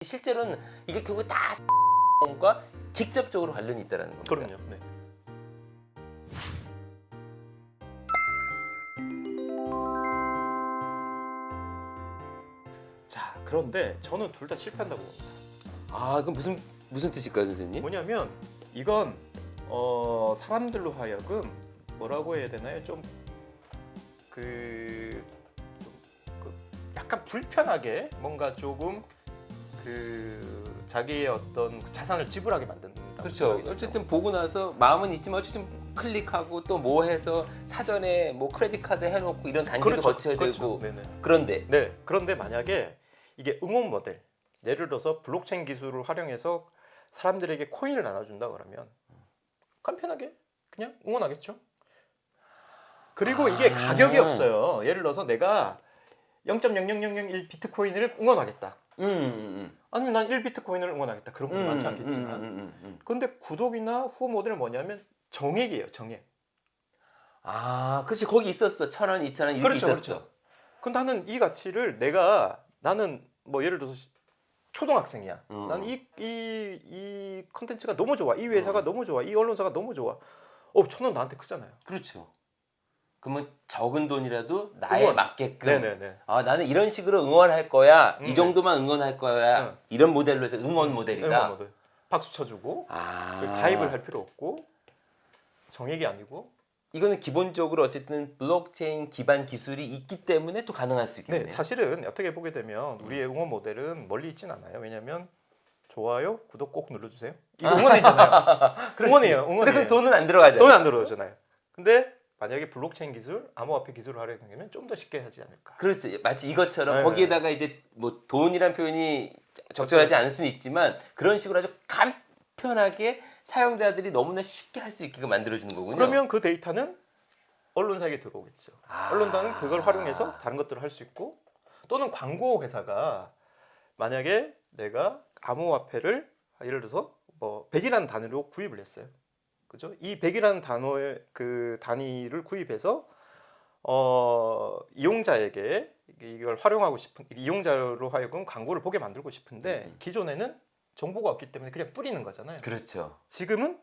실제로는 이게 결국 다 과 직접적으로 관련이 있다는 겁니다. 그럼요. 네. 자, 그런데 저는 둘 다 실패한다고 봅니다. 아, 그럼 무슨 뜻일까요, 선생님? 뭐냐면 이건 사람들로 하여금 뭐라고 해야 되나요? 약간 불편하게 뭔가 조금 자기의 어떤 자산을 지불하게 만든다. 그렇죠. 어쨌든 보고 나서 마음은 있지만 어쨌든 클릭하고 또 뭐 해서 사전에 뭐 크레딧 카드 해놓고 이런 단계도 그렇죠. 거쳐야 그렇죠. 되고. 네네. 그런데 만약에 이게 응원 모델, 예를 들어서 블록체인 기술을 활용해서 사람들에게 코인을 나눠준다 그러면 간편하게 그냥 응원하겠죠. 그리고 이게 가격이 없어요. 예를 들어서 내가 0.00001 비트코인을 응원하겠다. 아니면 난 1비트코인을 응원하겠다. 그런 건 많지 않겠지만. 그런데 구독이나 후원 모델은 뭐냐면 정액이에요. 정액. 아, 그렇지. 거기 있었어. 1,000원, 2,000원 이렇게 그렇죠, 있었어. 그렇죠. 근데 나는 이 가치를 나는 뭐 예를 들어서 초등학생이야. 나는 이 컨텐츠가 너무 좋아. 이 회사가 너무 좋아. 이 언론사가 너무 좋아. 1,000원 나한테 크잖아요. 그렇죠. 그러면 적은 돈이라도 나에 맞게끔. 네네네. 아, 나는 이런 식으로 응원할 거야. 이 네. 정도만 응원할 거야. 이런 모델로 해서 응원 모델이다. 응원 모델. 박수 쳐주고 아. 가입을 할 필요 없고 정액이 아니고. 이거는 기본적으로 어쨌든 블록체인 기반 기술이 있기 때문에 또 가능할 수 있겠네요. 네, 사실은 어떻게 보게 되면 우리의 응원 모델은 멀리 있진 않아요. 왜냐하면 좋아요, 구독 꼭 눌러주세요. 이거 응원이잖아요. 응원이에요. 근데 그 돈은 안 들어가잖아요. 돈 안 들어오잖아요. 근데 만약에 블록체인 기술, 암호화폐 기술을 활용하면 좀 더 쉽게 하지 않을까. 그렇지. 마치 이것처럼 네. 거기에다가 이제 뭐 돈이란 표현이 적절하지 않을 수는 있지만 그런 식으로 아주 간편하게 사용자들이 너무나 쉽게 할 수 있게 만들어주는 거군요. 그러면 그 데이터는 언론사에게 들어오겠죠. 아. 언론사는 그걸 활용해서 다른 것들을 할 수 있고, 또는 광고 회사가 만약에 내가 암호화폐를 예를 들어서 뭐 100이라는 단위로 구입을 했어요. 그죠? 이 100이라는 단어의 그 단위를 구입해서 이용자에게 이걸 활용하고 싶은 이용자로 하여금 광고를 보게 만들고 싶은데 기존에는 정보가 없기 때문에 그냥 뿌리는 거잖아요. 그렇죠. 지금은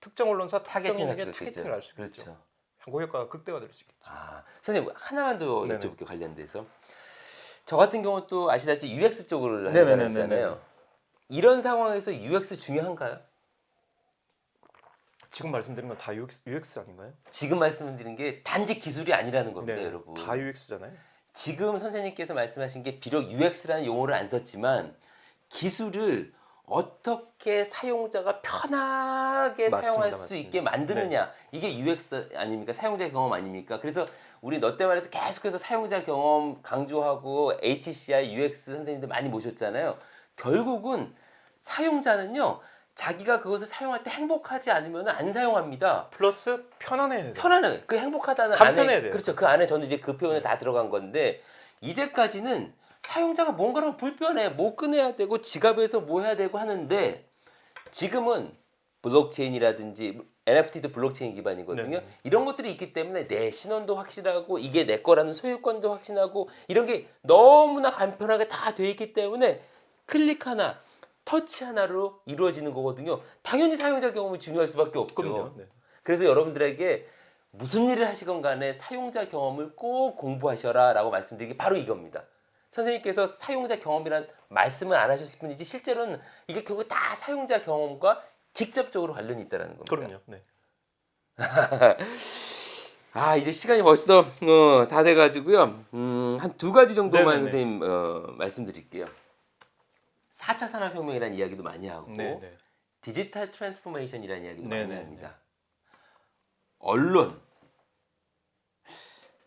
특정 언론사 타겟팅할 특정인에게 수가 있겠죠. 타겟팅을 할 수 있죠. 그렇죠. 광고 효과가 극대화될 수 있겠죠. 아, 선생님 하나만 더 네네. 여쭤볼게요. 관련돼서. 저 같은 경우 또 아시다시피 UX 쪽으로 하는 네네네네네. 사람이잖아요. 이런 상황에서 UX 중요한가요? 지금 말씀드린 건 다 UX 아닌가요? 지금 말씀드린 게 단지 기술이 아니라는 겁니다, 네, 여러분. 다 UX잖아요. 지금 선생님께서 말씀하신 게 비록 UX라는 용어를 안 썼지만 기술을 어떻게 사용자가 편하게 맞습니다, 사용할 수 맞습니다. 있게 만드느냐 이게 UX 아닙니까? 사용자 경험 아닙니까? 그래서 우리 너 때 말해서 계속해서 사용자 경험 강조하고 HCI, UX 선생님들 많이 모셨잖아요. 결국은 사용자는요 자기가 그것을 사용할 때 행복하지 않으면 안 사용합니다. 플러스 편안해야 돼요. 편안해. 그 행복하다는 간편해야 안에 돼요. 그렇죠. 그 안에 저는 이제 그 표현에 다 들어간 건데 이제까지는 사용자가 뭔가랑 불편해. 뭐 꺼내야 되고 지갑에서 뭐 해야 되고 하는데 지금은 블록체인이라든지 NFT도 블록체인 기반이거든요. 네. 이런 것들이 있기 때문에 내 신원도 확실하고 이게 내 거라는 소유권도 확신하고 이런 게 너무나 간편하게 다 돼 있기 때문에 클릭 하나 터치 하나로 이루어지는 거거든요. 당연히 사용자 경험이 중요할 수밖에 없죠. 그럼요. 네. 그래서 여러분들에게 무슨 일을 하시건 간에 사용자 경험을 꼭 공부하셔라 라고 말씀드리기 바로 이겁니다. 선생님께서 사용자 경험이란 말씀을 안 하셨을 뿐이지 실제로는 이게 결국 다 사용자 경험과 직접적으로 관련이 있다는 겁니다. 그럼요. 네. 아 이제 시간이 벌써 다 돼가지고요. 한 두 가지 정도만 네네네. 선생님 말씀드릴게요. 4차 산업혁명이라는 이야기도 많이 하고 네. 디지털 트랜스포메이션이라는 이야기도 많이 네네네. 합니다. 언론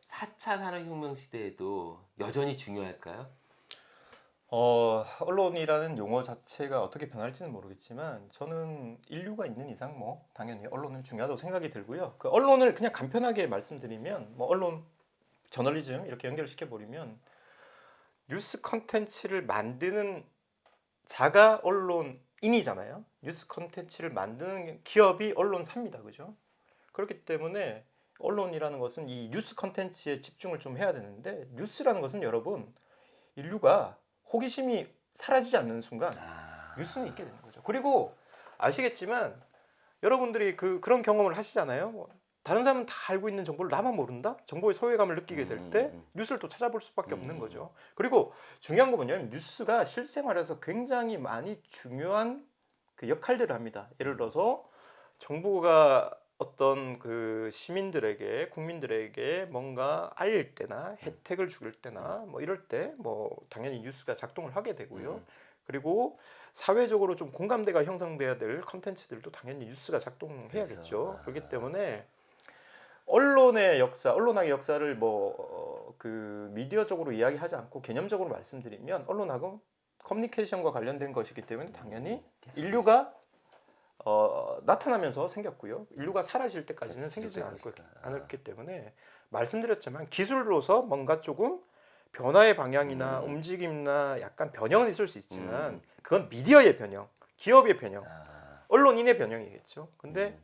4차 산업혁명 시대에도 여전히 중요할까요? 언론이라는 용어 자체가 어떻게 변할지는 모르겠지만 저는 인류가 있는 이상 뭐 당연히 언론은 중요하다고 생각이 들고요. 그 언론을 그냥 간편하게 말씀드리면 뭐 언론, 저널리즘 이렇게 연결시켜 버리면 뉴스 컨텐츠를 만드는 자가 언론인이잖아요. 뉴스 컨텐츠를 만드는 기업이 언론사입니다. 그죠? 그렇기 때문에 언론이라는 것은 이 뉴스 컨텐츠에 집중을 좀 해야 되는데 뉴스라는 것은 여러분 인류가 호기심이 사라지지 않는 순간 아. 뉴스는 있게 되는 거죠. 그리고 아시겠지만 여러분들이 그런 경험을 하시잖아요. 뭐 다른 사람은 다 알고 있는 정보를 나만 모른다? 정보의 소외감을 느끼게 될 때 뉴스를 또 찾아볼 수밖에 없는 거죠. 그리고 중요한 건 뭐냐면 뉴스가 실생활에서 굉장히 많이 중요한 그 역할들을 합니다. 예를 들어서 정부가 어떤 그 시민들에게 국민들에게 뭔가 알릴 때나 혜택을 줄 때나 뭐 이럴 때 뭐 당연히 뉴스가 작동을 하게 되고요. 그리고 사회적으로 좀 공감대가 형성돼야 될 컨텐츠들도 당연히 뉴스가 작동해야겠죠. 그렇기 때문에 언론의 역사, 언론학의 역사를 그 미디어적으로 이야기하지 않고 개념적으로 말씀드리면 언론학은 커뮤니케이션과 관련된 것이기 때문에 당연히 인류가 나타나면서 생겼고요. 인류가 사라질 때까지는 생기지 않았기 때문에 말씀드렸지만 기술로서 뭔가 조금 변화의 방향이나 움직임이나 약간 변형은 있을 수 있지만 그건 미디어의 변형, 기업의 변형, 언론인의 변형이겠죠. 근데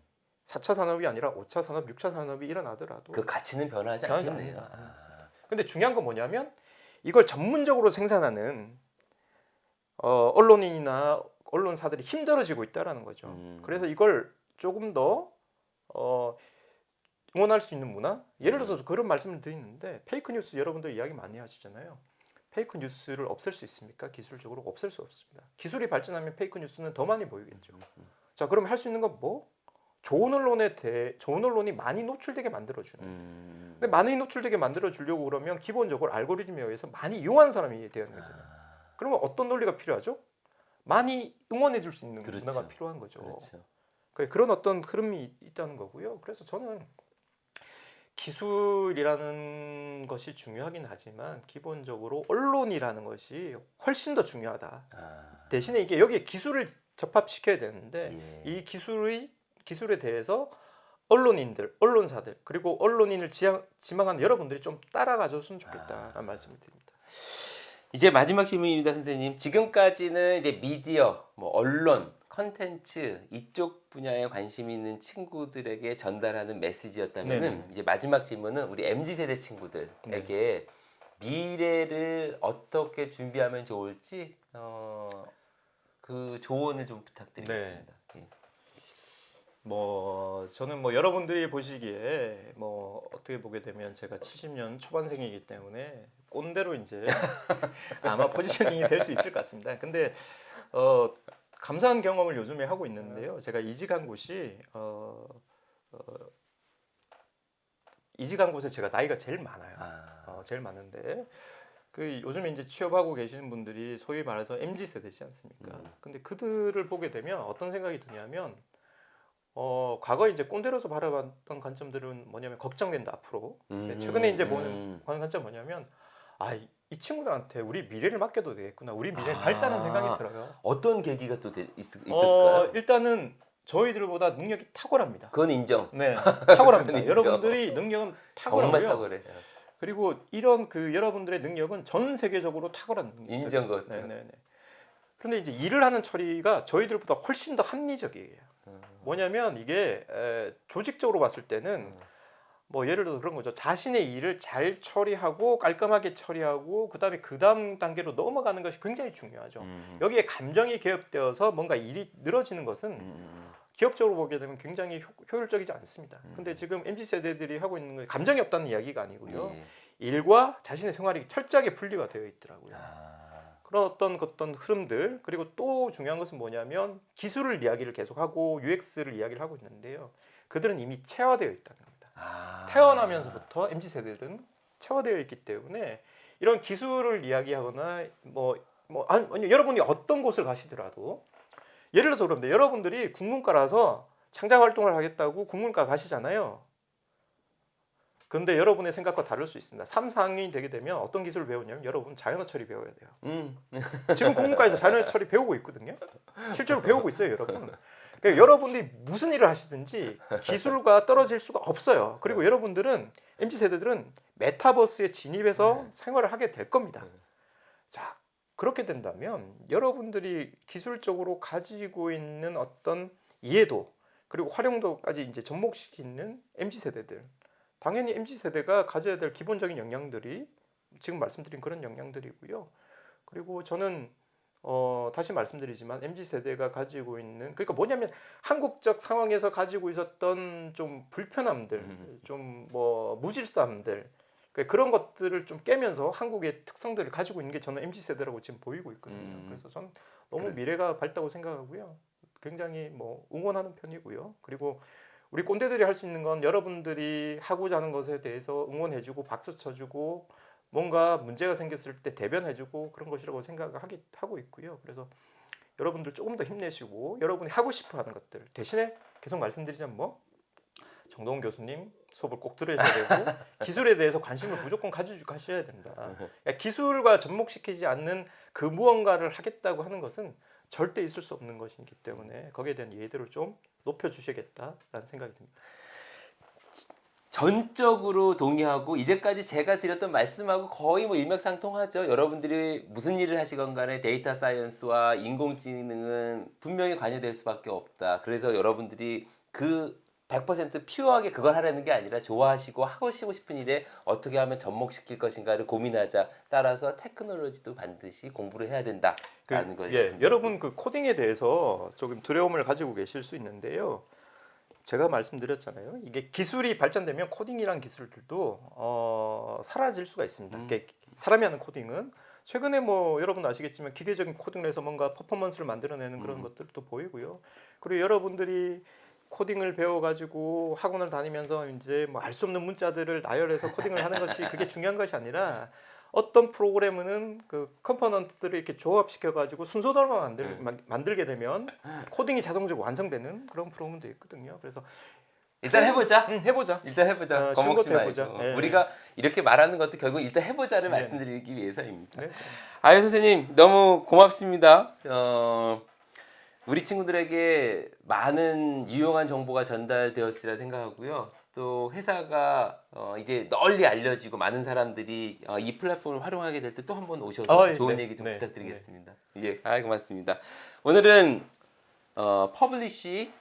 4차 산업이 아니라 5차 산업, 6차 산업이 일어나더라도 그 가치는 변하지 변하지 않겠네요. 않는다. 근데 중요한 건 뭐냐면 이걸 전문적으로 생산하는 언론인이나 언론사들이 힘들어지고 있다라는 거죠. 그래서 이걸 조금 더 응원할 수 있는 문화? 예를 들어서 그런 말씀을 드리는데 페이크 뉴스 여러분들 이야기 많이 하시잖아요. 페이크 뉴스를 없앨 수 있습니까? 기술적으로 없앨 수 없습니다. 기술이 발전하면 페이크 뉴스는 더 많이 보이겠죠. 자, 그러면 할 수 있는 건 뭐? 좋은 언론이 많이 노출되게 만들어주는. 근데 많이 노출되게 만들어주려고 그러면 기본적으로 알고리즘에 의해서 많이 이용하는 사람이 되는 거잖아요. 그러면 어떤 논리가 필요하죠? 많이 응원해줄 수 있는 그렇죠. 문화가 필요한 거죠. 그렇죠. 그런 어떤 흐름이 있다는 거고요. 그래서 저는 기술이라는 것이 중요하긴 하지만 기본적으로 언론이라는 것이 훨씬 더 중요하다. 대신에 이게 여기에 기술을 접합시켜야 되는데 이 기술에 대해서 언론인들, 언론사들 그리고 언론인을 지망하는 여러분들이 좀 따라가줬으면 좋겠다라는 말씀을 드립니다. 이제 마지막 질문입니다, 선생님. 지금까지는 이제 미디어, 뭐 언론, 컨텐츠 이쪽 분야에 관심 있는 친구들에게 전달하는 메시지였다면은 네네네. 이제 마지막 질문은 우리 MZ 세대 친구들에게 미래를 어떻게 준비하면 좋을지 그 조언을 좀 부탁드리겠습니다. 예. 저는 여러분들이 보시기에 어떻게 보게 되면 제가 70년 초반생이기 때문에 꼰대로 이제 아마 포지셔닝이 될 수 있을 것 같습니다. 근데 감사한 경험을 요즘에 하고 있는데요. 제가 이직한 곳이 이직한 곳에 제가 나이가 제일 많아요. 제일 많은데 요즘에 이제 취업하고 계시는 분들이 소위 말해서 MZ 세대지 않습니까? 근데 그들을 보게 되면 어떤 생각이 드냐면 과거에 이제 꼰대로서 바라봤던 관점들은 뭐냐면 걱정된다 앞으로. 최근에 이제 보는 관점 뭐냐면 이 친구들한테 우리 미래를 맡겨도 되겠구나. 우리 미래는 밝다는 생각이 들어요. 어떤 계기가 또 있었을까요? 일단은 저희들보다 능력이 탁월합니다. 그건 인정. 네, 탁월합니다. 그건 인정. 여러분들이 능력은 탁월하고요. 정말 탁월해. 그리고 이런 여러분들의 능력은 전 세계적으로 탁월한 능력. 인정 것. 네네네. 그런데 이제 일을 하는 처리가 저희들보다 훨씬 더 합리적이에요. 뭐냐면 이게 조직적으로 봤을 때는 예를 들어서 그런 거죠. 자신의 일을 잘 처리하고 깔끔하게 처리하고 그다음에 그 다음 단계로 넘어가는 것이 굉장히 중요하죠. 여기에 감정이 개입되어서 뭔가 일이 늘어지는 것은 기업적으로 보게 되면 굉장히 효율적이지 않습니다. 근데 지금 MZ 세대들이 하고 있는 건 감정이 없다는 이야기가 아니고요. 일과 자신의 생활이 철저하게 분리가 되어 있더라고요. 그런 어떤 흐름들, 그리고 또 중요한 것은 뭐냐면 기술을 이야기를 계속하고 UX를 이야기를 하고 있는데요. 그들은 이미 체화되어 있다는 겁니다. 태어나면서부터 MZ 세대들은 체화되어 있기 때문에 이런 기술을 이야기하거나 아니, 여러분이 어떤 곳을 가시더라도 예를 들어서 그런데 여러분들이 국문과라서 창작 활동을 하겠다고 국문과 가시잖아요. 그런데 여러분의 생각과 다를 수 있습니다. 3, 4학년이 되게 되면 어떤 기술을 배우냐면 여러분 자연어 처리 배워야 돼요. 지금 국문과에서 자연어 처리 배우고 있거든요. 실제로 배우고 있어요, 여러분. 그러니까 여러분들이 무슨 일을 하시든지 기술과 떨어질 수가 없어요. 그리고 여러분들은 MZ 세대들은 메타버스에 진입해서 생활을 하게 될 겁니다. 자, 그렇게 된다면 여러분들이 기술적으로 가지고 있는 어떤 이해도 그리고 활용도까지 이제 접목시키는 MZ 세대들, 당연히 MZ 세대가 가져야 될 기본적인 역량들이 지금 말씀드린 그런 역량들이고요. 그리고 저는 다시 말씀드리지만 MZ 세대가 가지고 있는 그러니까 뭐냐면 한국적 상황에서 가지고 있었던 좀 불편함들, 좀 뭐 무질서함들 그런 것들을 좀 깨면서 한국의 특성들을 가지고 있는 게 저는 MZ 세대라고 지금 보이고 있거든요. 그래서 저는 너무 그래. 미래가 밝다고 생각하고요. 굉장히 뭐 응원하는 편이고요. 그리고 우리 꼰대들이 할 수 있는 건 여러분들이 하고자 하는 것에 대해서 응원해주고 박수 쳐주고 뭔가 문제가 생겼을 때 대변해주고 그런 것이라고 생각하고 있고요. 그래서 여러분들 조금 더 힘내시고 여러분이 하고 싶어하는 것들 대신에 계속 말씀드리자면 뭐 정동훈 교수님 수업을 꼭 들으셔야 되고 기술에 대해서 관심을 무조건 가지고 가셔야 된다. 그러니까 기술과 접목시키지 않는 그 무언가를 하겠다고 하는 것은 절대 있을 수 없는 것이기 때문에 거기에 대한 이해도를 좀 높여주셔야겠다라는 생각이 듭니다. 전적으로 동의하고 이제까지 제가 드렸던 말씀하고 거의 뭐 일맥상통하죠. 여러분들이 무슨 일을 하시건 간에 데이터 사이언스와 인공지능은 분명히 관여될 수밖에 없다. 그래서 여러분들이 그 100% 피어하게 그걸 하라는 게 아니라 좋아하시고 하고 싶은 일에 어떻게 하면 접목시킬 것인가를 고민하자. 따라서 테크놀로지도 반드시 공부를 해야 된다라는 걸. 여러분 그 코딩에 대해서 조금 두려움을 가지고 계실 수 있는데요. 제가 말씀드렸잖아요. 이게 기술이 발전되면 코딩이란 기술들도 사라질 수가 있습니다. 사람이 하는 코딩은 최근에 뭐 여러분 아시겠지만 기계적인 코딩을 해서 뭔가 퍼포먼스를 만들어내는 그런 것들도 보이고요. 그리고 여러분들이 코딩을 배워가지고 학원을 다니면서 이제 뭐 알 수 없는 문자들을 나열해서 코딩을 하는 것이 그게 중요한 것이 아니라 어떤 프로그램은 그 컴포넌트들을 이렇게 조합시켜가지고 순서대로만 만들게 되면 코딩이 자동적으로 완성되는 그런 프로그램도 있거든요. 그래서 일단 해보자. 해보자. 일단 해보자. 겁먹지 쉬운 것도 말고. 해보자. 예. 우리가 이렇게 말하는 것도 결국 일단 해보자를 말씀드리기 위해서입니다. 네. 아유 선생님 너무 고맙습니다. 우리 친구들에게 많은 유용한 정보가 전달되었으리라 생각하고요. 또 회사가 이제 널리 알려지고 많은 사람들이 이 플랫폼을 활용하게 될 때 또 한 번 오셔서 좋은 얘기 좀 부탁드리겠습니다. 예, 고맙습니다. 오늘은 퍼블리쉬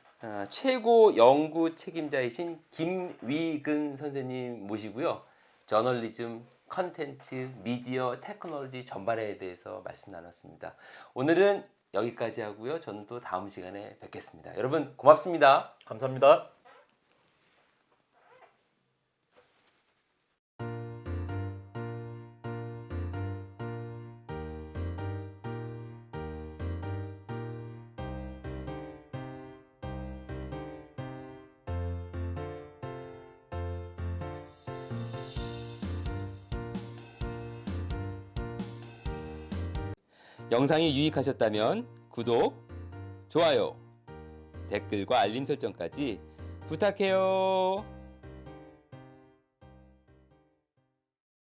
최고 연구 책임자이신 김위근 선생님 모시고요. 저널리즘, 컨텐츠, 미디어, 테크놀로지 전반에 대해서 말씀 나눴습니다. 오늘은 여기까지 하고요. 저는 또 다음 시간에 뵙겠습니다. 여러분 고맙습니다. 감사합니다. 영상이 유익하셨다면 구독, 좋아요, 댓글과 알림 설정까지 부탁해요.